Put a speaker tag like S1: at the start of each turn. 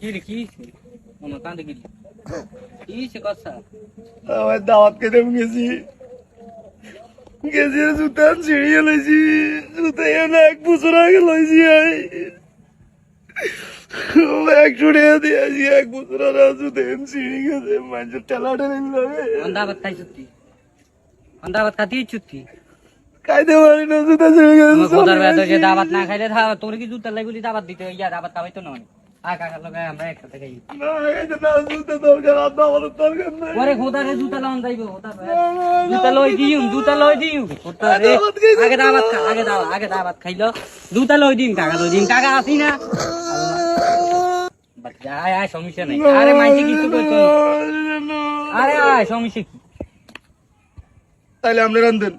S1: কি রে কি মনে কান্দে কি কি সে কথা
S2: আমার দাওয়াত খেতে গেছি গেছি জুতা ছিঁড়িয়ে লইছি জুতা এনে 1 বছর আগে লইছি একশো টাকা দিয়েছি 1 বছর আর জুতা এনে ছিঁড়ে গেছে মানুষের ঠেলা ঠেলে
S1: অন্দাবাদ খাই সত্যি অন্দাবাদ খাতি চুক্তি
S2: খাইতে পারি না জুতা ছিঁড়ে গেছে
S1: খোদার বেদ যে দাবাত না খাইলে তোর কি জুতা লাগুলি দাবাত দিতে ইয়া দাবাত খাওয়াইতো না কাকার লগে আমরা একসাথে খাই
S2: না খাইতে না জুতা দরকার আর দাওয়ার দরকার নাই
S1: ওরে খোদারে জুতা লাউন যাইবো জুতা লই দিউ আগে দাবাত খাইলো জুতা লই দিম কাকা আসি না আয় সমস্যা নাই আরে মাইছে কিছু কইতো আরে সমস্যা কি
S2: তাইলে আমরা রান্ধেন